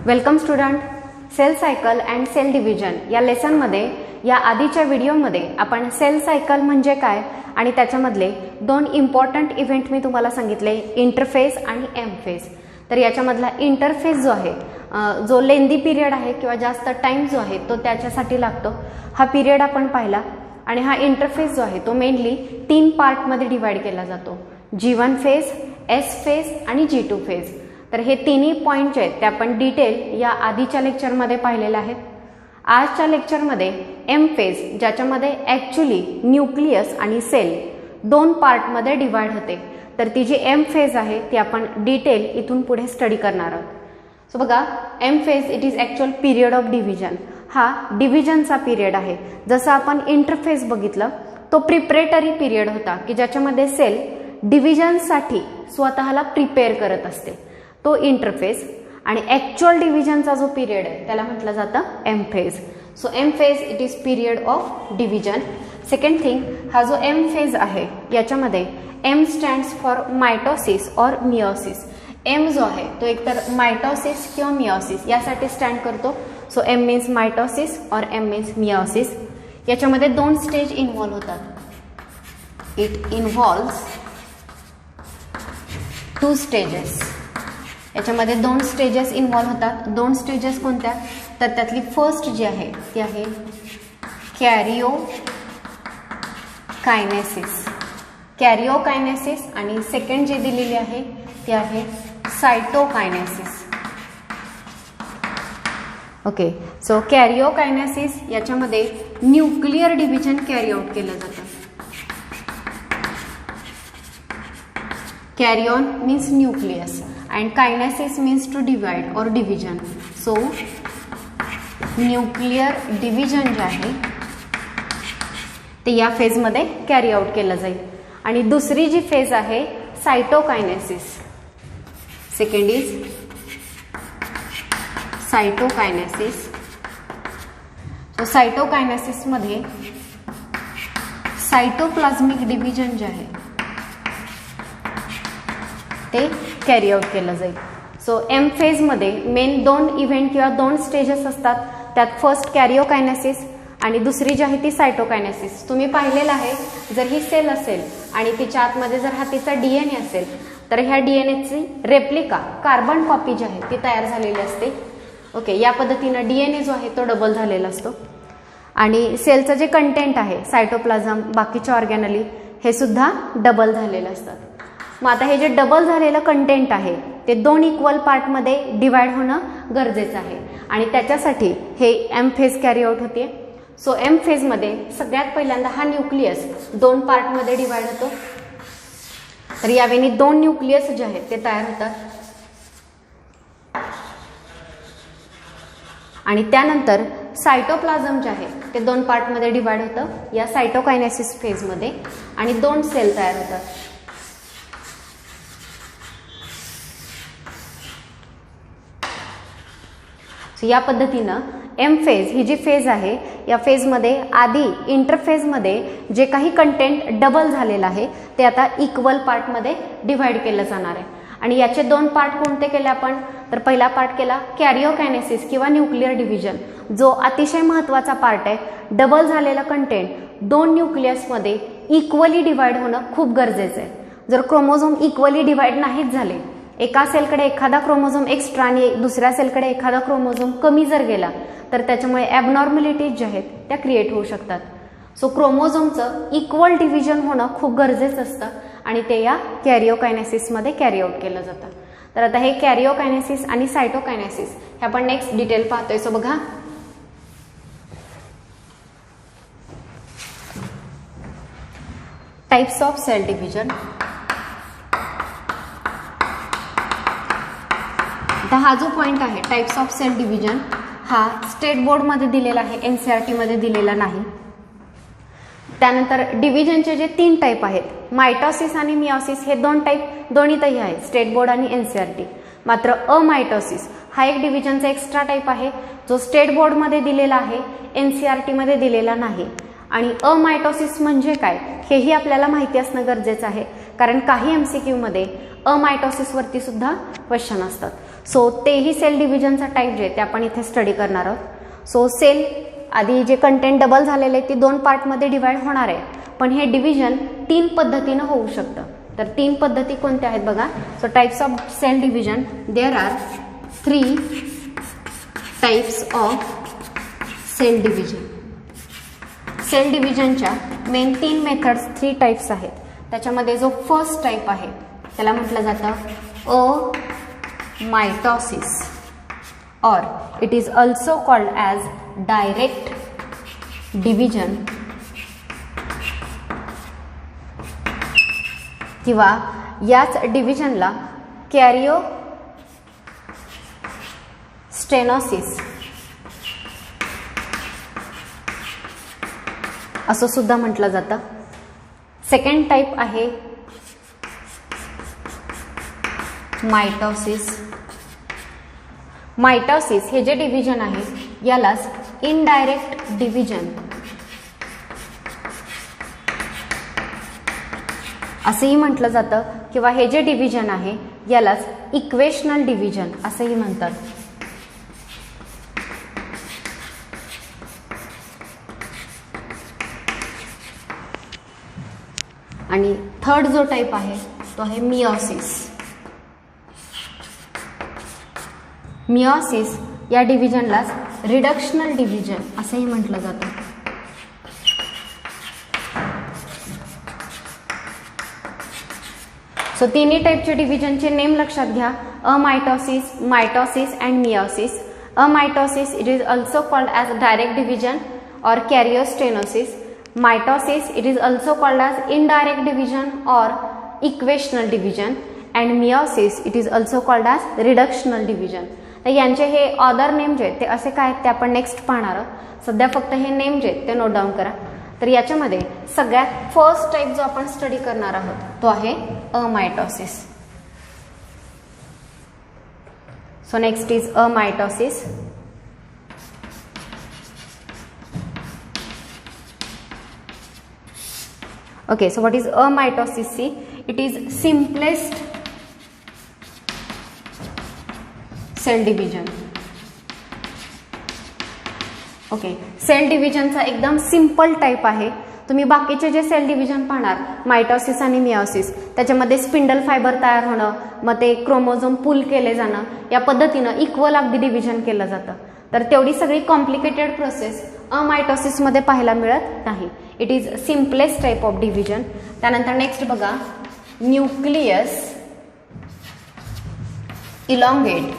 Welcome student. Cell cycle and cell division या लेसनमध्ये या आधीच्या व्हिडिओमध्ये आपण सेल सायकल म्हणजे काय आणि त्याच्यामधले दोन इम्पॉर्टंट इव्हेंट मी तुम्हाला सांगितले, इंटरफेज आणि एम फेज. तर याच्यामधला इंटरफेज जो आहे जो लेंदी पिरियड आहे किंवा जास्त टाइम जो आहे तो त्याच्यासाठी लागतो, हा पिरियड आपण पाहिला. आणि हा इंटरफेज जो आहे तो मेनली 3 पार्टमध्ये डिवाइड केला जातो, G1 फेज, S फेज आणि G2 फेज. तर हे तिन्ही पॉईंट जे आहेत ते आपण डिटेल या आधीच्या लेक्चरमध्ये पाहिलेले आहेत. आजच्या लेक्चरमध्ये एम फेज, ज्याच्यामध्ये ॲक्च्युली न्यूक्लियस आणि सेल 2 पार्टमध्ये डिवाइड होते, तर ती जी एम फेज आहे ती आपण डिटेल इथून पुढे स्टडी करणार आहोत. सो बघा, M phase it is actual period of division. हा डिव्हिजनचा पिरियड आहे. जसं आपण इंटरफेज बघितलं तो प्रिपरेटरी पिरियड होता की ज्याच्यामध्ये सेल डिव्हिजनसाठी स्वतःला प्रिपेअर करत असते, तो इंटरफेज. आणि ॲक्च्युअल डिव्हिजनचा जो पिरियड आहे त्याला म्हटलं जातं M phase. So M phase it is period of division. Second thing, हा जो एम फेज आहे याच्यामध्ये एम स्टँड्स फॉर मायटोसिस और मियोसिस. एम जो आहे तो एकतर मायटोसिस किंवा मियोसिस यासाठी स्टँड करतो. सो एम मीन्स मायटोसिस और एम मीन्स मियोसिस. याच्यामध्ये 2 स्टेज इन्व्हॉल्व होतात. It involves 2 stages. याच्यामध्ये 2 स्टेजेस इन्व्हॉल्व होतात. 2 स्टेजेस कोणत्या? तर त्यातली फर्स्ट जी आहे ती आहे कॅरिओकायनेसिस. कॅरिओकायनेसिस. आणि सेकंड जी दिलेली आहे ती आहे सायटोकायनेसिस. ओके, सो कॅरिओकायनेसिस याच्यामध्ये न्यूक्लिअर डिव्हिजन कॅरी आउट केलं जातं. Karyon means nucleus and kinesis means to divide or division. So nuclear division जे आहे ते या फेज मध्ये कॅरी आउट केलं जाईल. आणि दुसरी जी फेज आहे cytokinesis. Second is cytokinesis. So cytokinesis मध्ये सायटोप्लाझ्मिक डिव्हिजन जे आहे ते कॅरी आउट केलं जाईल. सो एम फेजमध्ये मेन 2 इव्हेंट किंवा 2 स्टेजेस असतात. त्यात फर्स्ट कॅरिओकायनेसिस आणि दुसरी जी आहे ती सायटोकायनेसिस. तुम्ही पाहिलेलं आहे, जर ही सेल असेल आणि तिच्या आतमध्ये जर हा तिचा DNA असेल तर ह्या DNAची रेप्लिका कार्बन कॉपी जी आहे ती तयार झालेली असते. ओके, या पद्धतीनं DNA जो आहे तो डबल झालेला असतो. आणि सेलचं जे कंटेंट आहे सायटोप्लाझम, बाकीच्या ऑर्गॅनली, हे सुद्धा डबल झालेलं असतात. मग आता हे जे डबल झालेलं कंटेंट आहे ते 2 इक्वल पार्टमध्ये डिवाइड होणं गरजेचं आहे आणि त्याच्यासाठी हे एम फेज कॅरी आउट होते. सो एम फेजमध्ये सगळ्यात पहिल्यांदा हा न्यूक्लियस 2 पार्टमध्ये डिवाइड होतो. तर यावेळी 2 न्यूक्लियस जे आहेत ते तयार होतात. आणि त्यानंतर सायटोप्लाझम जे आहे ते 2 पार्टमध्ये डिवाइड होतं या सायटोकायनेसिस फेजमध्ये आणि 2 सेल तयार होतात. या पद्धतीनं एम फेज ही जी फेज आहे या फेजमध्ये आधी इंटरफेजमध्ये जे काही कंटेंट डबल झालेलं आहे ते आता इक्वल पार्टमध्ये डिवाइड केलं जाणार आहे. आणि याचे 2 पार्ट कोणते केले आपण? तर पहिला पार्ट केला कॅरिओकायनेसिस किंवा न्यूक्लिअर डिव्हिजन, जो अतिशय महत्त्वाचा पार्ट आहे. डबल झालेलं कंटेंट 2 न्यूक्लियसमध्ये इक्वली डिवाइड होणं खूप गरजेचं आहे. जर क्रोमोझोम इक्वली डिवाइड नाहीच झाले, एका सेलकडे एखादा क्रोमोझोम एक्स्ट्रा आणि दुसऱ्या सेलकडे एखादा क्रोमोझोम कमी जर गेला तर त्याच्यामुळे ॲबनॉर्मॅलिटीज ज्या आहेत त्या क्रिएट होऊ शकतात. सो क्रोमोझोमचं इक्वल डिव्हिजन होणं खूप गरजेचं असतं आणि ते या कॅरिओकायनेसिसमध्ये कॅरी आउट केलं जातं. तर आता हे कॅरिओकायनेसिस आणि सायटोकायनेसिस हे आपण नेक्स्ट डिटेल पाहतोय. सो बघा, टाइप्स ऑफ सेल डिव्हिजन. हा जो पॉइंट आहे टाइप्स ऑफ सेल डिव्हिजन हा स्टेट बोर्डमध्ये दिलेला आहे, NCERT मध्ये दिलेला नाही. त्यानंतर डिव्हिजनचे जे 3 टाईप आहेत, मायटोसिस आणि मियोसिस, हे 2 टाईप दोन्हीतही आहेत, स्टेट बोर्ड आणि NCERT. मात्र अमायटोसिस हा एक डिव्हिजनचा एक्स्ट्रा टाईप आहे जो स्टेट बोर्डमध्ये दिलेला आहे, NCERT मध्ये दिलेला नाही. आणि अमायटोसिस म्हणजे काय हेही आपल्याला माहिती असणं गरजेचं आहे, कारण काही MCQ मध्ये अमायटॉसिसवरती सुद्धा क्वेश्चन असतात. सो तेही सेल डिव्हिजनचा टाईप जे ते आपण इथे स्टडी करणार आहोत. सो सेल आधी जे कंटेंट डबल झालेले ते 2 पार्टमध्ये डिवाइड होणार आहे, पण हे डिव्हिजन 3 पद्धतीनं होऊ शकतं. तर 3 पद्धती कोणत्या आहेत बघा. So types of cell division, there are 3 types of cell division. Cell डिव्हिजनच्या मेन 3 मेथड्स 3 टाइप्स आहेत. त्याच्यामध्ये जो फर्स्ट टाइप आहे त्याला म्हटलं जातं अमायटॉसिस, और it is also called as direct division किंवा याच डिव्हिजनला कॅरिओस्टेनोसिस असं सुद्धा म्हटलं जातं. सेकंड टाइप आहे मायटॉसिस. मायटॉसिस हे जे डिव्हिजन आहे यालाच इनडायरेक्ट डिव्हिजन असंही म्हटलं जातं, किंवा हे जे डिव्हिजन आहे यालाच इक्वेशनल डिव्हिजन असंही म्हणतात. आणि थर्ड जो टाइप आहे तो आहे मियोसिस. मियोसिस या डिव्हिजनलाच रिडक्शनल डिव्हिजन असंही म्हटलं जातं. सो तिन्ही टाइपचे डिव्हिजनचे नेम लक्षात घ्या. Amitosis, mitosis and meiosis. Amitosis it is also called as direct division और karyostenosis. Mitosis it is also called as indirect division or equational division, and meiosis it is also called as reductional division. तर यांचे हे other name जे आहेत ते असे काय आहेत ते आपण नेक्स्ट पाहणार आहोत. सध्या फक्त हे नेम जे आहेत ते नोट डाऊन करा. तर याच्यामध्ये सगळ्यात फर्स्ट टाइप जो आपण स्टडी करणार आहोत तो आहे amitosis. So next is amitosis. Okay, so what is amitosis? See, it is simplest cell division. Okay, cell डिव्हिजनचा एकदम सिंपल टाइप आहे. तुम्ही बाकीचे जे सेल डिव्हिजन पाहणार मायटॉसिस आणि मियोसिस त्याच्यामध्ये स्पिंडल फायबर तयार होणं, मग ते क्रोमोझोम पुल केले जाणं, या पद्धतीनं इक्वल अगदी डिव्हिजन केलं जातं. तर तेवढी सगळी कॉम्प्लिकेटेड प्रोसेस अमायटॉसिसमध्ये पाहायला मिळत नाही. It is simplest type of division. त्यानंतर नेक्स्ट बघा, nucleus elongate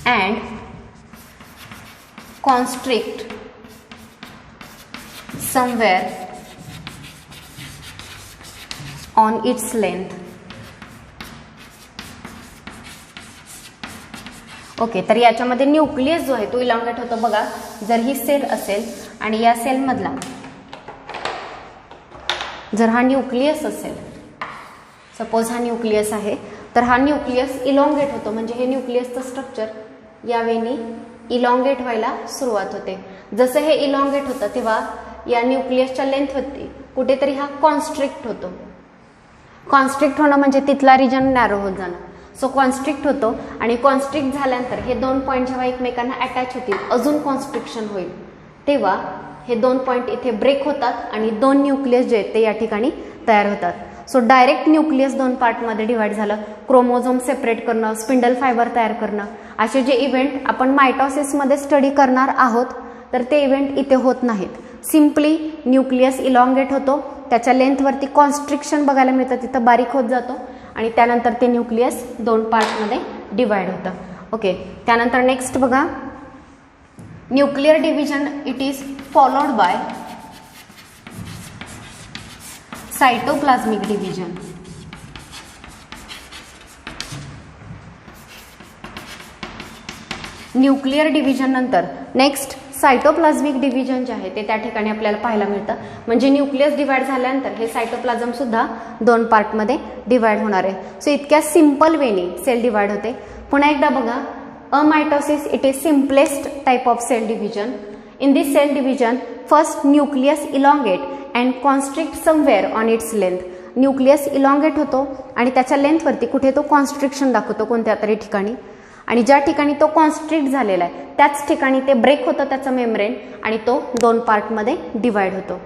and constrict somewhere on its length. Okay, तर याच्यामध्ये न्यूक्लियस जो आहे तो इलॉंगेट होतो बघा. जर ही सेल असेल आणि या सेलमधला जर हा न्यूक्लियस असेल, सपोज हा न्यूक्लियस आहे, तर हा न्यूक्लियस इलॉंगेट होतो. म्हणजे हे न्यूक्लियसचं स्ट्रक्चर यावेळी इलॉंगेट व्हायला सुरुवात होते. जसं हे इलॉंगेट होतं तेव्हा या न्यूक्लियसच्या लेंथवरती कुठेतरी हा कॉन्स्ट्रिक्ट होतो. कॉन्स्ट्रिक्ट होणं म्हणजे तिथला रिजन नॅरो होत जाणं. सो कॉन्स्ट्रिक्ट होतो आणि कॉन्स्ट्रिक्ट झाल्यानंतर हे 2 पॉईंट जेव्हा एकमेकांना अटॅच होतील, अजून कॉन्स्ट्रिक्शन होईल, तेव्हा हे 2 पॉईंट इथे ब्रेक होतात आणि 2 न्यूक्लियस जे आहेत ते या ठिकाणी तयार होतात. सो डायरेक्ट न्यूक्लियस 2 पार्टमध्ये डिवाइड झालं. क्रोमोझोम सेपरेट करणं, स्पिंडल फायबर तयार करणं, असे जे इव्हेंट आपण मायटॉसिसमध्ये स्टडी करणार आहोत तर ते इव्हेंट इथे होत नाहीत. सिम्पली न्यूक्लियस इलॉंगेट होतो, त्याच्या लेंथवरती कॉन्स्ट्रिक्शन बघायला मिळतं, तिथं बारीक होत जातो आणि त्यानंतर ते न्यूक्लियस 2 पार्टमध्ये डिवाइड होतं. ओके, त्यानंतर नेक्स्ट बघा, nuclear division it is followed by cytoplasmic division. Nuclear division नंतर नेक्स्ट सायटोप्लाझ्मिक डिव्हिजन जे आहे ते त्या ठिकाणी आपल्याला पाहायला मिळतं. म्हणजे न्यूक्लियस डिवाइड झाल्यानंतर हे सायटोप्लाझम सुद्धा 2 पार्टमध्ये डिवाइड होणार आहे. सो इतक्या सिंपल वेनी सेल डिवाइड होते. पुन्हा एकदा बघा, amitosis it is simplest type of cell division. In this cell division first nucleus elongate and constrict somewhere on its length. Nucleus elongate होतो आणि त्याच्या लेंथवरती कुठे तो कॉन्स्ट्रिक्शन दाखवतो कोणत्या तरी ठिकाणी, आणि ज्या ठिकाणी तो कॉन्स्ट्रिक्ट झालेला आहे त्याच ठिकाणी ते ब्रेक होतं त्याचं मेम्ब्रेन आणि तो 2 पार्टमध्ये डिवाइड होतो.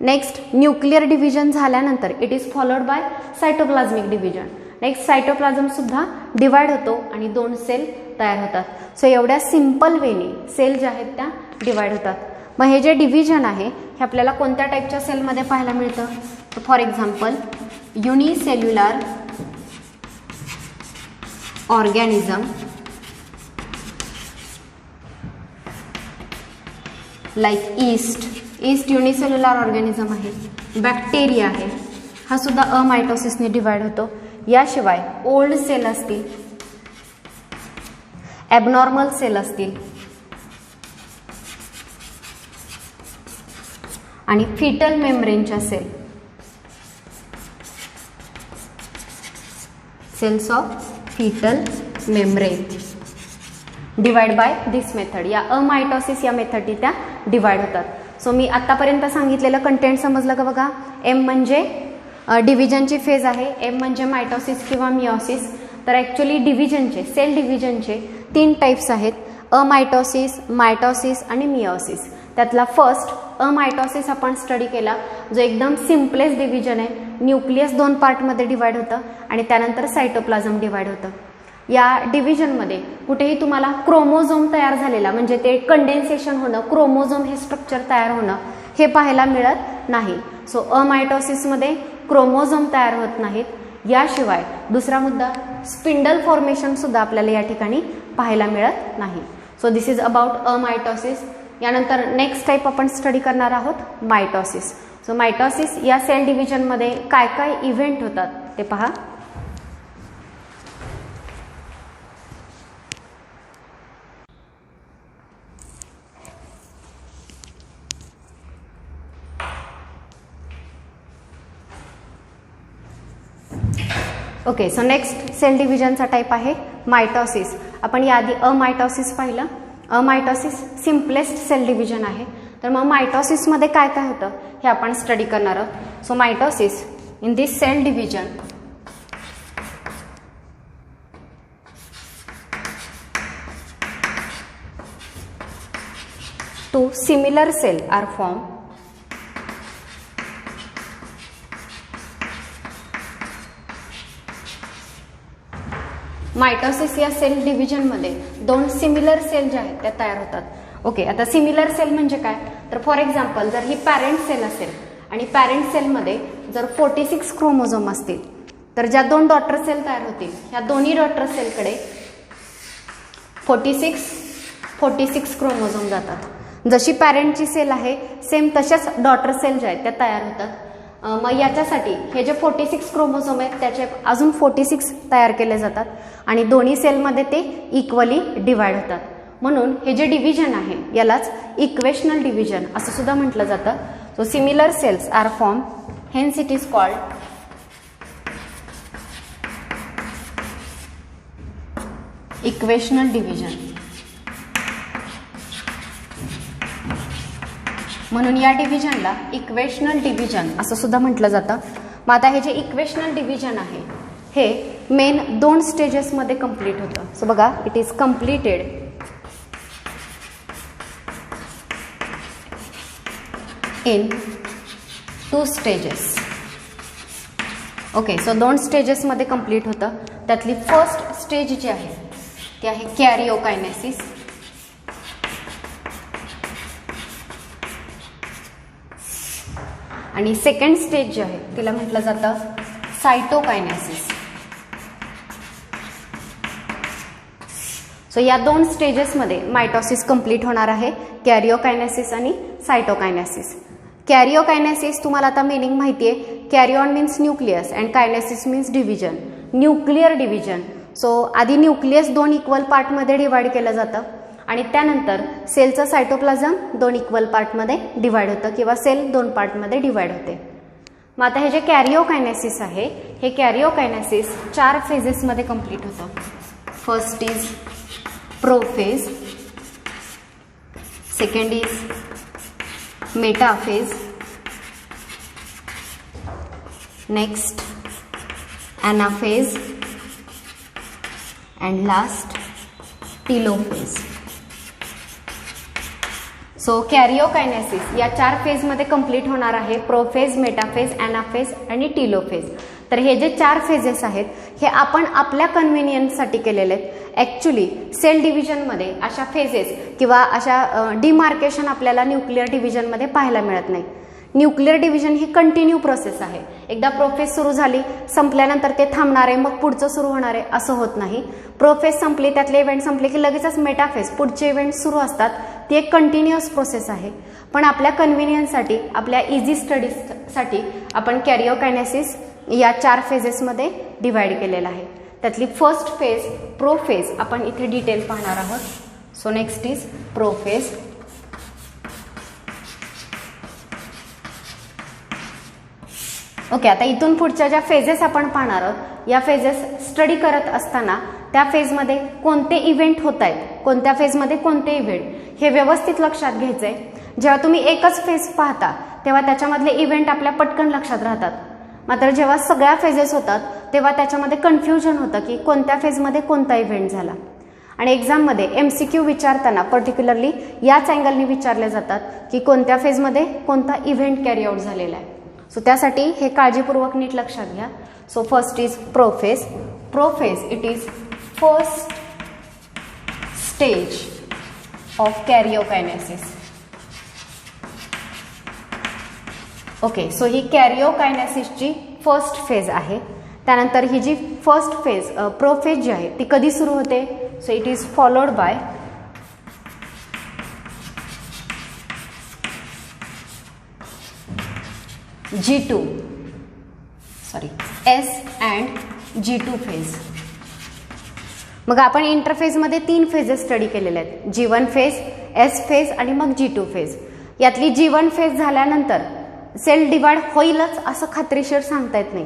नेक्स्ट न्यूक्लिअर डिव्हिजन झाल्यानंतर it is followed by cytoplasmic division. Next cytoplasm सुद्धा डिवाइड होतो आणि 2 सेल तयार होतात. सो एवढ्या सिंपल वेने सेल ज्या आहेत त्या डिवाइड होतात. मग हे जे डिव्हिजन आहे हे आपल्याला कोणत्या टाईपच्या सेलमध्ये पाहायला मिळतं? तर for example unicellular organism like yeast unicellular organism आहे. बॅक्टेरिया आहे, हा सुद्धा अमायटोसिसने डिवाइड होतो. याशिवाय ओल्ड सेल असतील, ॲबनॉर्मल सेल असतील आणि फिटल मेम्ब्रेनच्या cells of foetal membrane divide by this method. या अमायटोसिस या मेथडनी त्या डिवाइड होतात. सो मी आतापर्यंत सांगितलेलं कंटेंट समजलं का बघा? एम म्हणजे डिव्हिजनची फेज आहे, एम म्हणजे मायटोसिस किंवा मिओसिस. तर ॲक्च्युली डिव्हिजनचे सेल डिव्हिजनचे 3 टाईप्स आहेत, अमायटोसिस, मायटोसिस आणि मिओसिस. त्यातला फर्स्ट अमायटोसिस आपण स्टडी केला, जो एकदम सिम्पलेस्ट डिव्हिजन आहे. न्यूक्लियस 2 पार्टमध्ये डिवाइड होतं आणि त्यानंतर सायटोप्लाझम डिवाइड होतं. या डिव्हिजनमध्ये कुठेही तुम्हाला क्रोमोझोम तयार झालेला म्हणजे ते कंडेन्सेशन होणं, क्रोमोझोम हे स्ट्रक्चर तयार होणं हे पाहायला मिळत नाही. सो अमायटोसिसमध्ये क्रोमोझोम तयार होत नाहीत. याशिवाय दुसरा मुद्दा स्पिंडल फॉर्मेशन सुद्धा आपल्याला या ठिकाणी पाहायला मिळत नाही. So this is about amitosis. यानंतर नेक्स्ट टाईप आपण स्टडी करणार आहोत मायटोसिस. सो मायटोसिस या सेल डिव्हिजनमध्ये काय काय इव्हेंट होतात ते पहा. ओके, सो नेक्स्ट सेल डिव्हिजनचा टाईप आहे मायटोसिस. आपण याआधी अमायटोसिस पाहिलं. अमायटोसिस सिम्पलेस्ट सेल डिव्हिजन आहे. तर मग मायटोसिसमध्ये काय काय होतं हे आपण स्टडी करणार आहोत. So mitosis in this cell division two similar cell are formed. Mitosis या सेल डिव्हिजनमध्ये 2 सिमिलर सेल ज्या आहेत त्या तयार होतात. ओके, आता सिमिलर सेल म्हणजे काय? तर फॉर एक्झाम्पल जर ही पॅरेंट सेल असेल आणि पॅरेंट सेलमध्ये जर 46 क्रोमोझोम असतील तर ज्या 2 डॉटर सेल तयार होतील ह्या दोन्ही डॉटर सेलकडे 46 क्रोमोझोम जातात. जशी पॅरेंटची सेल आहे सेम तशाच डॉटर सेल ज्या आहेत त्या तयार होतात. मग याच्यासाठी हे जे 46 क्रोमोझोम आहेत त्याचे अजून 46 तयार केले जातात आणि दोन्ही सेलमध्ये ते इक्वली डिवाइड होतात. म्हणून हे जे डिव्हिजन आहे यालाच इक्वेशनल डिव्हिजन असं सुद्धा म्हटलं जातं. So similar cells are form, hence it is called equational division. म्हणून या डिव्हिजनला इक्वेशनल डिव्हिजन असं सुद्धा म्हटलं जातं. मग आता हे जे इक्वेशनल डिव्हिजन आहे हे मेन 2 स्टेजेसमध्ये कंप्लीट होतं. सो बघा, it is completed in 2 stages. Okay, so 2 स्टेजेसमध्ये कंप्लीट होतं. त्यातली फर्स्ट स्टेज जी आहे ती आहे कॅरिओकायनेसिस. आणि सेकंड स्टेज जी आहे तिला म्हटलं जातं सायटोकायनेसिस. सो या 2 स्टेजेसमध्ये मायटोसिस कंप्लीट होणार आहे, कॅरिओकायनेसिस आणि सायटोकायनेसिस. कॅरिओकायनेसिस तुम्हाला आता मिनिंग माहिती आहे. Karyon means nucleus and kinesis means division, nuclear division. So आधी न्यूक्लियस 2 इक्वल पार्टमध्ये डिवाइड केलं जातं आणि त्यानंतर सेलचं सायटोप्लाझम 2 इक्वल पार्टमध्ये डिवाइड होतं किंवा सेल 2 पार्टमध्ये डिवाइड होते. मग आता हे जे कॅरिओकायनेसिस आहे हे कॅरिओकायनेसिस 4 फेजेसमध्ये कंप्लीट होतं. First is prophase, second is metaphase, next anaphase and last telophase. So karyokinesis या 4 फेजमध्ये कंप्लीट होणार आहे. प्रोफेज, मेटाफेज, ॲनाफेज आणि टीलोफेज. तर हे जे 4 फेजेस आहेत हे आपण आपल्या कन्व्हिनियन्ससाठी केलेले आहेत. ॲक्च्युली सेल डिव्हिजनमध्ये अशा फेजेस किंवा अशा डिमार्केशन आपल्याला न्यूक्लिअर डिव्हिजनमध्ये पाहायला मिळत नाही. न्यूक्लिअर डिव्हिजन ही कंटिन्यू प्रोसेस आहे. एकदा प्रोफेज सुरू झाली, संपल्यानंतर ते थांबणार आहे, मग पुढचं सुरू होणार आहे असं होत नाही. प्रोफेज संपली, त्यातले इव्हेंट संपले की लगेचच मेटाफेज, पुढचे इव्हेंट सुरू असतात. ती एक कंटिन्युअस प्रोसेस आहे. पण आपल्या कन्व्हिनियन्ससाठी, आपल्या इझी स्टडीजसाठी आपण कॅरिओकायनेसिस या 4 फेजेसमध्ये डिवाइड केलेलं आहे. त्यातली फर्स्ट फेज प्रोफेज आपण इथे डिटेल पाहणार आहोत. So next is prophase. Okay, आता इथून पुढच्या ज्या फेजेस आपण पाहणार आहोत या फेजेस स्टडी करत असताना त्या फेजमध्ये कोणते इव्हेंट होत आहेत, कोणत्या फेजमध्ये कोणते इव्हेंट हे व्यवस्थित लक्षात घ्यायचं आहे. जेव्हा तुम्ही एकच फेज पाहता तेव्हा त्याच्यामधले इव्हेंट आपल्या पटकन लक्षात राहतात. मात्र जेव्हा सगळ्या फेजेस होतात तेव्हा त्याच्यामध्ये कन्फ्युजन होतं की कोणत्या फेजमध्ये कोणता इव्हेंट झाला. आणि एक्झाममध्ये MCQ विचारताना पर्टिक्युलरली याच अँगलनी विचारले जातात की कोणत्या फेजमध्ये कोणता इव्हेंट कॅरी आउट झालेला आहे. सो त्यासाठी हे काळजीपूर्वक नीट लक्षात घ्या. So first is prophase. Prophase it is first stage of karyokinesis. Okay, so ही कॅरिओकायनेसिसची फर्स्ट फेज आहे. त्यानंतर ही जी फर्स्ट फेज प्रोफेज जी आहे ती कधी सुरू होते? So it is followed by G2 S and G2 phase. मग आपण इंटरफेजमध्ये 3 फेजेस स्टडी केलेले आहेत. G1 फेज, S फेज आणि मग G2 फेज. यातली G1 फेज झाल्यानंतर सेल डिवाइड होईलच असं खात्रीशीर सांगता येत नाही.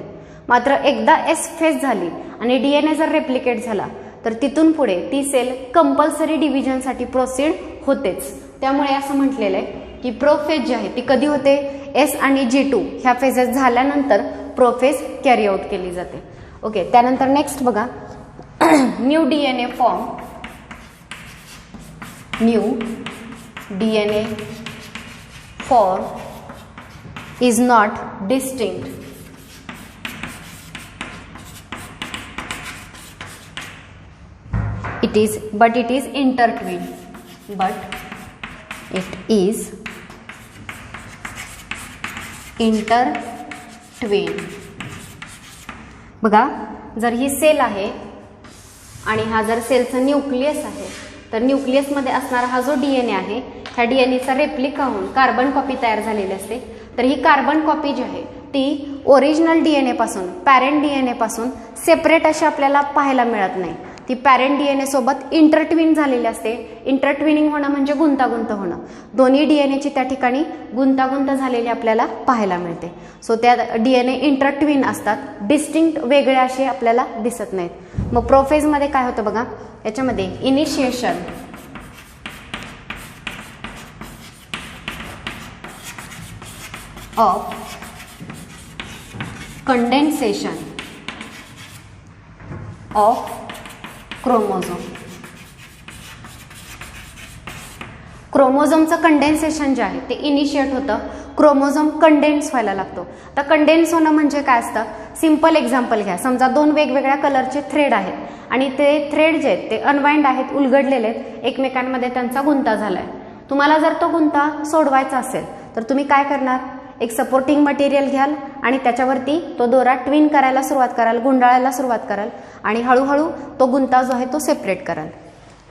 मात्र एकदा S फेज झाली आणि DNA जर रेप्लिकेट झाला तर तिथून पुढे ती सेल कंपल्सरी डिव्हिजनसाठी प्रोसीड होतेच. त्यामुळे असं म्हटलेलं आहे की प्रोफेज जी आहे ती कधी होते? S आणि G2 ह्या फेजेस झाल्यानंतर प्रोफेज कॅरी आउट केली जाते. ओके, त्यानंतर नेक्स्ट बघा, new DNA form. New DNA form is not distinct. It is intertwined. But it is intertwined. बघा, जर ही सेल आहे आणि हा जर सेलचं न्यूक्लियस आहे तर न्यूक्लियसमध्ये असणारा हा जो DNA आहे ह्या DNAचा रेप्लिका होऊन कार्बन कॉपी तयार झालेली असते. तर ही कार्बन कॉपी जी आहे ती ओरिजिनल DNA पासून, पॅरेंट DNA पासून सेपरेट अशी आपल्याला पाहायला मिळत नाही. ती पॅरेंट DNA सोबत इंटरट्विन झालेली असते. इंटरट्विनिंग होणं म्हणजे गुंतागुंत होणं. दोन्ही DNAची त्या ठिकाणी गुंतागुंत झालेली आपल्याला पाहायला मिळते. सो त्या DNA इंटरट्विन असतात, डिस्टिंक्ट वेगळे असे आपल्याला दिसत नाहीत. मग प्रोफेजमध्ये काय होतं बघा, याच्यामध्ये initiation of condensation of chromosome. क्रोमोझोमचं कंडेन्सेशन जे आहे ते इनिशिएट होतं. क्रोमोझोम कंडेन्स व्हायला लागतो. तर कंडेन्स होणं म्हणजे काय असतं? सिंपल एक्झाम्पल घ्या. समजा 2 वेगवेगळ्या कलरचे थ्रेड आहेत आणि ते थ्रेड जे आहेत ते अनवाइंड आहेत, उलगडलेले आहेत, एकमेकांमध्ये त्यांचा गुंता झालाय. तुम्हाला जर तो गुंता सोडवायचा असेल तर तुम्ही काय करणार? एक सपोर्टिंग मटेरियल घ्याल आणि त्याच्यावरती तो दोरा ट्विन करायला सुरुवात कराल, गुंडाळायला सुरुवात कराल आणि हळूहळू तो गुंता जो आहे तो सेपरेट कराल.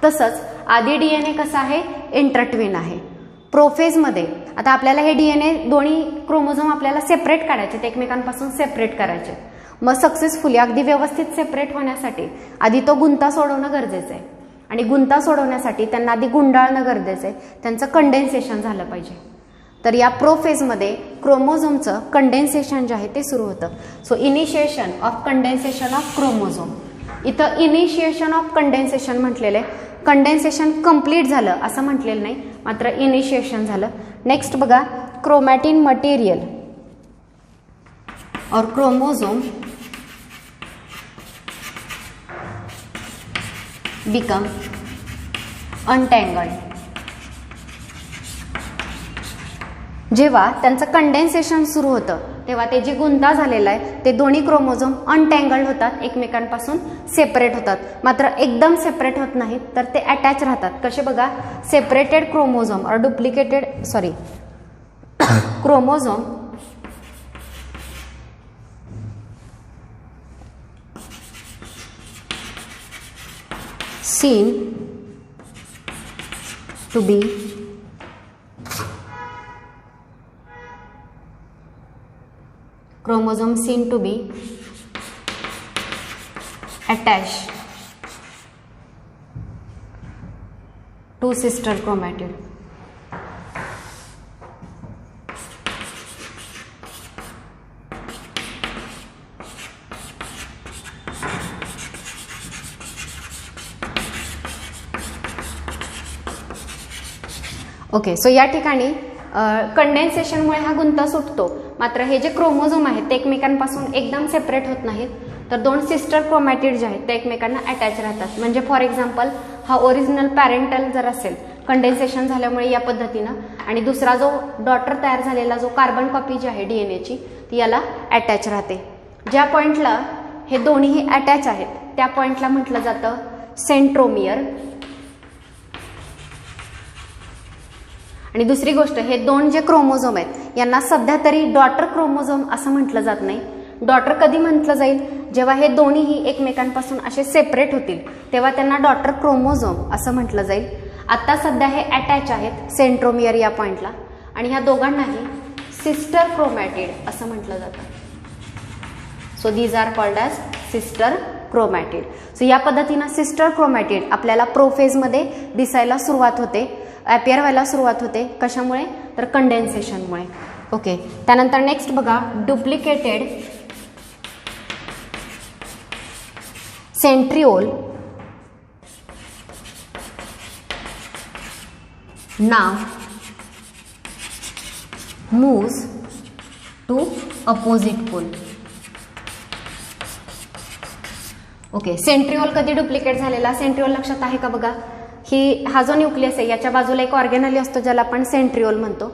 तसंच आधी DNA कसा आहे? इंटरट्विन आहे. प्रोफेजमध्ये आता आपल्याला हे DNA दोन्ही क्रोमोझोम आपल्याला सेपरेट काढायचे, ते एकमेकांपासून सेपरेट करायचे. मग सक्सेसफुली अगदी व्यवस्थित सेपरेट होण्यासाठी आधी तो गुंता सोडवणं गरजेचं आहे आणि गुंता सोडवण्यासाठी त्यांना आधी गुंडाळणं गरजेचं आहे. त्यांचं कंडेन्सेशन झालं पाहिजे. तर या प्रोफेजमध्ये क्रोमोझोमचं कंडेन्सेशन जे आहे ते सुरू होतं. So initiation of condensation of chromosome. इथं इनिशिएशन ऑफ कंडेन्सेशन म्हटलेलं आहे. कंडेन्सेशन कंप्लीट झालं असं म्हटलेलं नाही, मात्र इनिशिएशन झालं. नेक्स्ट बघा, chromatin material or chromosome become untangled. जेव्हा त्यांचं कंडेन्सेशन सुरू होतं तेव्हा ते जे गुंता झालेला आहे ते दोन्ही क्रोमोझोम अनटँगल्ड होतात, एकमेकांपासून सेपरेट होतात. मात्र एकदम सेपरेट होत नाहीत, तर ते अटॅच राहतात. कसे बघा, सेपरेटेड क्रोमोझोम और duplicated chromosome seen to be attached to sister chromatid. Okay, so या ठिकाणी कंडेन्सेशनमुळे हा गुंता सुटतो. मात्र हे जे क्रोमोझोम आहेत ते एकमेकांपासून एकदम सेपरेट होत नाहीत, तर दोन सिस्टर क्रोमॅटिड जे आहेत ते एकमेकांना अटॅच राहतात. म्हणजे फॉर एक्झाम्पल हा ओरिजिनल पॅरेंटल जर असेल कंडेन्सेशन झाल्यामुळे या पद्धतीनं, आणि दुसरा जो डॉटर तयार झालेला जो कार्बन कॉपी जी आहे डीएनएची ती याला अटॅच राहते. ज्या पॉइंटला हे दोन्ही अटॅच आहेत त्या पॉइंटला म्हटलं जातं सेंट्रोमियर. आणि दुसरी गोष्ट, हे दोन जे क्रोमोझोम आहेत यांना सध्या तरी डॉटर क्रोमोझोम असं म्हटलं जात नाही. डॉटर कधी म्हटलं जाईल, जेव्हा हे दोन्हीही एकमेकांपासून असे सेपरेट होतील तेव्हा त्यांना डॉटर क्रोमोझोम असं म्हटलं जाईल. आता सध्या हे अटॅच आहेत सेंट्रोमियर या पॉइंटला, आणि ह्या दोघांनाही सिस्टर क्रोमॅटिड असं म्हटलं जातं. So these are called as sister chromatid. So या पद्धतीनं सिस्टर क्रोमॅटिड आपल्याला प्रोफेजमध्ये दिसायला सुरुवात होते, अपियर व्हायला सुरुवात होते. कशामुळे, तर कंडेन्सेशनमुळे. ओके, त्यानंतर नेक्स्ट बघा, duplicated centriole now moves to opposite pole. Okay, centriole कधी डुप्लिकेट झालेला, सेंट्रिओल लक्षात आहे का बघा. हा जो न्यूक्लियस आहे याच्या बाजूला एक ऑर्गेनली असतो ज्याला आपण सेंट्रिओल म्हणतो.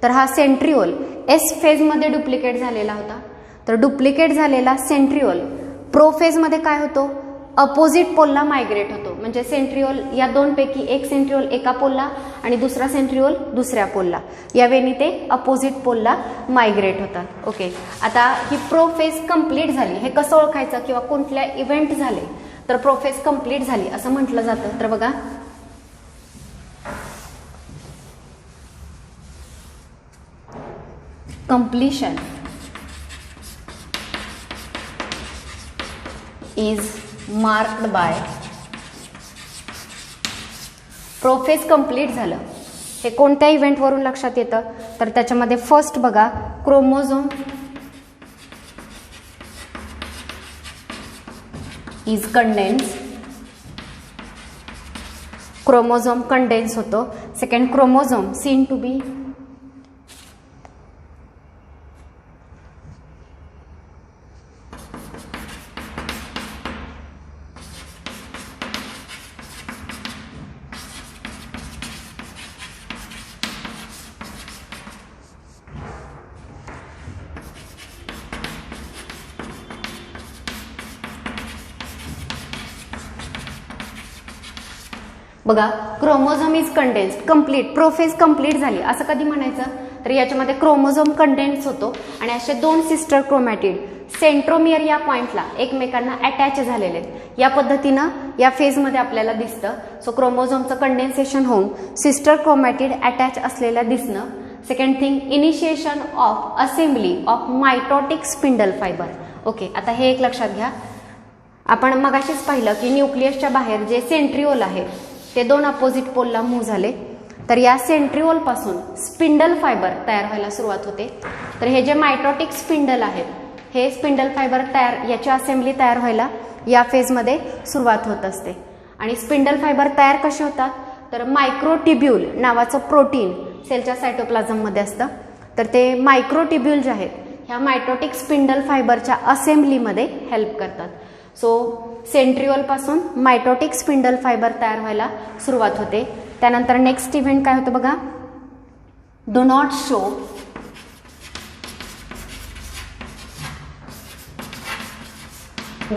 तर हा सेंट्रिओल एस फेजमध्ये डुप्लिकेट झालेला होता. तर डुप्लिकेट झालेला सेंट्रिओल प्रोफेजमध्ये काय होतो, अपोजिट पोलला मायग्रेट होतो. म्हणजे सेंट्रिओल या दोनपैकी एक सेंट्रिओल एका पोलला आणि दुसरा सेंट्रिओल दुसऱ्या पोलला, यावेळी ते अपोजिट पोलला मायग्रेट होतात. ओके, आता ही प्रोफेज कंप्लीट झाली. हे कसं ओळखायचं किंवा कुठल्या इव्हेंट झाले तर प्रोफेज कंप्लीट झाली असं म्हटलं जातं. तर बघा, completion is marked by, prophase complete झालं हे कोणत्या इव्हेंटवरून लक्षात येतं, तर त्याच्यामध्ये फर्स्ट बघा, chromosome is condense, chromosome condense होतो. Second, chromosome scene to be बघा, chromosome is condensed, complete, prophase complete झाली असं कधी म्हणायचं, तर याच्यामध्ये क्रोमोझोम कंडेन्स होतो आणि असे दोन सिस्टर क्रोमॅटिड सेंट्रोमियर या पॉइंटला एकमेकांना अटॅच झालेले आहेत. या पद्धतीनं या फेजमध्ये आपल्याला दिसतं. सो क्रोमोझोमचं कंडेन्सेशन होऊन सिस्टर क्रोमॅटिड अटॅच असलेल्या दिसणं. Second thing, initiation of assembly of mitotic spindle fibre. Okay, आता हे एक लक्षात घ्या. आपण मगाशीच पाहिलं की न्यूक्लियसच्या बाहेर जे सेंट्रिओल आहे ते दोन अपोजिट पोलला मूव्ह झाले. तर या सेंट्रिओल पासून स्पिंडल फायबर तयार व्हायला सुरुवात होते. तर हे जे मायटोटिक स्पिंडल आहेत हे स्पिंडल फायबर तयार, याची असेंब्ली तयार व्हायला या फेजमध्ये सुरुवात होत असते. आणि स्पिंडल फायबर तयार कसे होतात, तर मायक्रोट्युब्यूल नावाचं प्रोटीन सेलच्या सायटोप्लाझममध्ये असतं. तर ते मायक्रोट्युब्यूल जे आहेत ह्या मायटोटिक स्पिंडल फायबरच्या असेंब्लीमध्ये हेल्प करतात. सो सेंट्रिओलपासून मायटोटिक स्पिंडल फायबर तयार व्हायला सुरुवात होते. त्यानंतर नेक्स्ट इव्हेंट काय होतं बघा, do not show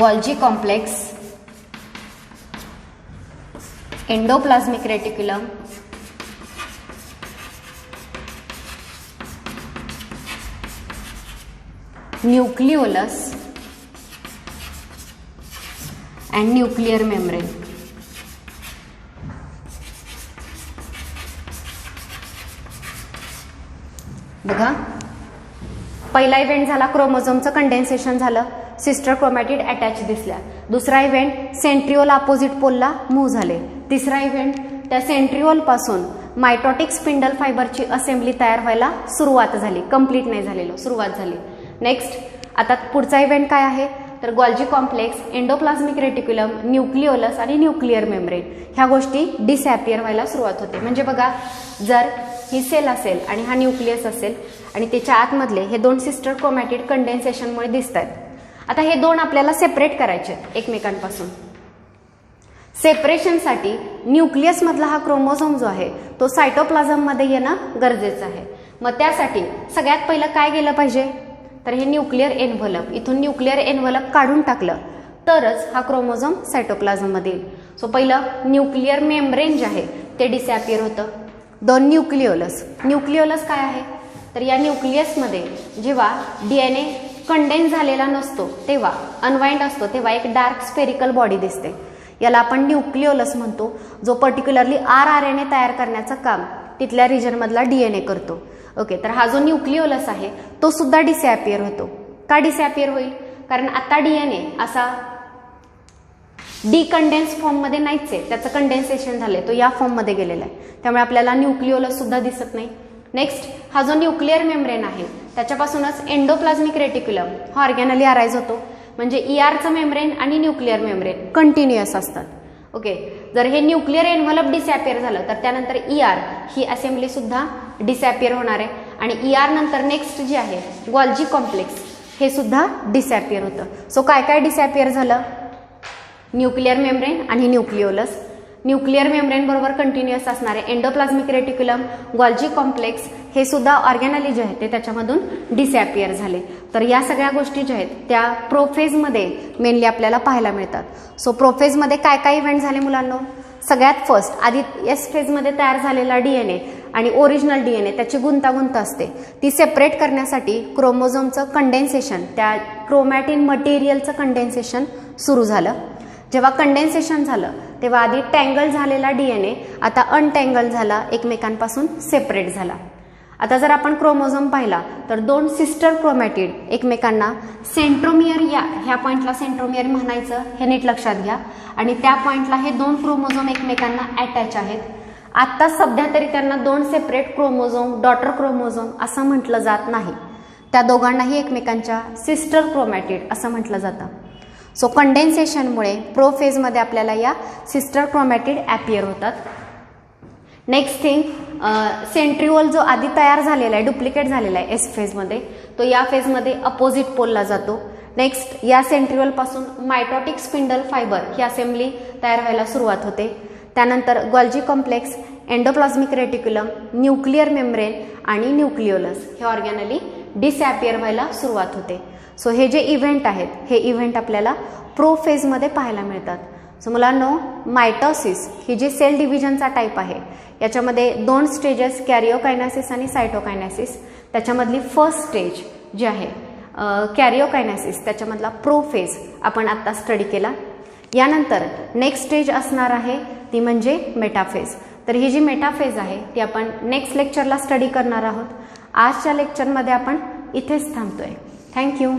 Golgi complex, endoplasmic reticulum, nucleolus and nuclear membrane. बघा, पहिला इव्हेंट झाला क्रोमोझोमचं कंडेन्सेशन झालं, सिस्टर क्रोमॅटिड अटॅच दिसल्या. दुसरा इव्हेंट सेंट्रिओल अपोजिट पोलला मूव्ह झाले. तिसरा इव्हेंट त्या सेंट्रिओल पासून मायटोटिक स्पिंडल फायबरची असेंब्ली तयार व्हायला सुरुवात झाली, कंप्लीट नाही झालेलं, सुरुवात झाली. नेक्स्ट आता पुढचा इव्हेंट काय आहे तर Golgi complex, endoplasmic reticulum, nucleolus आणि न्यूक्लिअर मेम्ब्रेन ह्या गोष्टी डिसॅपियर व्हायला सुरुवात होते. म्हणजे बघा, जर ही सेल असेल आणि हा न्यूक्लियस असेल आणि त्याच्या आतमधले हे दोन सिस्टर क्रोमॅटिड कंडेन्सेशनमुळे दिसत आहेत. आता हे दोन आपल्याला सेपरेट करायचे एकमेकांपासून. सेपरेशनसाठी न्यूक्लियस मधला हा क्रोमोझोम जो आहे तो सायटोप्लाझम मध्ये येणं गरजेचं आहे. मग त्यासाठी सगळ्यात पहिलं काय गेलं पाहिजे तर हे न्यूक्लिअर एन्व्हलप, इथून न्यूक्लिअर एन्व्हलप काढून टाकलं तरच हा क्रोमोझोम सायटोप्लाझम मध्ये येईल. सो पहिलं न्यूक्लिअर मेम्ब्रेन जे आहे ते डिसॅपियर होतं. दोन न्यूक्लिओलस, न्यूक्लिओलस काय आहे तर या न्यूक्लियसमध्ये जेव्हा DNA कंडेन्स झालेला नसतो तेव्हा अनवाइंड असतो तेव्हा एक डार्क स्पेरिकल बॉडी दिसते, याला आपण न्यूक्लिओलस म्हणतो, जो पर्टिक्युलरली RNA तयार करण्याचं काम तिथल्या रिजन मधला DNA करतो. ओके, तर हा जो न्यूक्लिओलस आहे तो सुद्धा डिसॅपियर होतो. का डिसॅपियर होईल कारण आता DNA असा डिकंडेन्स फॉर्म मध्ये नाहीच आहे, त्याचं कंडेन्सेशन झालंय, तो या फॉर्म मध्ये गेलेला आहे, त्यामुळे आपल्याला न्यूक्लिओलस सुद्धा दिसत नाही. नेक्स्ट हा जो न्यूक्लिअर मेम्ब्रेन आहे त्याच्यापासूनच एंडोप्लाझ्मिक रेटिक्युलम हा ऑर्गॅनली अराईज होतो. म्हणजे ERचं मेम्ब्रेन आणि न्यूक्लिअर मेम्ब्रेन कंटिन्युअस असतात. ओके, जर हे न्यूक्लिअर एन्व्हलप डिसॅपियर झालं तर त्यानंतर ER ही असेंब्ली सुद्धा डिसॅपियर होणार आहे आणि ER नंतर नेक्स्ट जे आहे गोल्जी कॉम्प्लेक्स हे सुद्धा डिसॅपियर होतं. सो काय काय डिसॅपियर झालं, न्यूक्लिअर मेम्ब्रेन आणि न्यूक्लिओलस, न्यूक्लिअर मेम्ब्रेन बरोबर कंटिन्युअस असणारे एंडोप्लाझ्मिक रेटिक्युलम, गोल्जी कॉम्प्लेक्स हे सुद्धा ऑर्गॅनली जे आहेत ते त्याच्यामधून डिसॅपियर झाले. तर या सगळ्या गोष्टी ज्या आहेत त्या प्रोफेजमध्ये मेनली आपल्याला पाहायला मिळतात. सो प्रोफेजमध्ये काय काय इव्हेंट झाले मुलांनो, सगळ्यात फर्स्ट आधी एस फेजमध्ये तयार झालेला DNA आणि ओरिजिनल DNA त्याची गुंतागुंत असते, ती सेपरेट करण्यासाठी क्रोमोझोमचं कंडेन्सेशन, त्या क्रोमॅटिन मटेरियलचं कंडेन्सेशन सुरू झालं. जेव्हा कंडेन्सेशन झालं तेव्हा आधी टँगल झालेला DNA आता अनटँगल झाला, एकमेकांपासून सेपरेट झाला. आता जर आपण क्रोमोझोम पाहिला तर दोन सिस्टर क्रोमॅटिड एकमेकांना सेंट्रोमियर, ह्या पॉइंटला सेंट्रोमियर म्हणायचं, हे नीट लक्षात घ्या, आणि त्या पॉइंटला हे दोन क्रोमोझोम एकमेकांना अटॅच आहेत. आता सध्या तरी त्यांना दोन सेपरेट क्रोमोझोम, डॉटर क्रोमोझोम असं म्हटलं जात नाही, त्या दोघांनाही एकमेकांच्या सिस्टर क्रोमॅटिड असं म्हटलं जातं. सो कंडेन्सेशनमुळे प्रोफेजमध्ये आपल्याला या सिस्टर क्रोमॅटिड ॲपियर होतात. नेक्स्ट थिंग, सेंट्रिओल जो आधी तयार झालेला आहे, डुप्लिकेट झालेला आहे एस फेजमध्ये, तो या फेजमध्ये अपोजिट पोलला जातो. नेक्स्ट या सेंट्रिओलपासून मायटोटिक स्पिंडल फायबर ही असेंब्ली तयार व्हायला सुरुवात होते. त्यानंतर Golgi complex, endoplasmic reticulum, nuclear membrane आणि न्यूक्लिओलस हे ऑर्गॅनली डिसॅपियर व्हायला सुरुवात होते. सो हे जे इव्हेंट आहेत हे इव्हेंट आपल्याला प्रोफेजमध्ये पाहायला मिळतात. सो मुलांनो, मायटोसिस ही जी सेल डिव्हिजनचा टाईप आहे याच्यामध्ये दोन स्टेजेस, कॅरिओकायनेसिस आणि सायटोकायनेसिस. त्याच्यामधली फर्स्ट स्टेज जी आहे कॅरिओकायनेसिस, त्याच्यामधला प्रोफेज आपण आता स्टडी केला. यानंतर नेक्स्ट स्टेज असणार आहे ती म्हणजे मेटाफेज. तर ही जी मेटाफेज आहे ती आपण नेक्स्ट लेक्चरला स्टडी करणार आहोत. आजच्या लेक्चरमध्ये आपण इथेच थांबतोय. थँक्यू.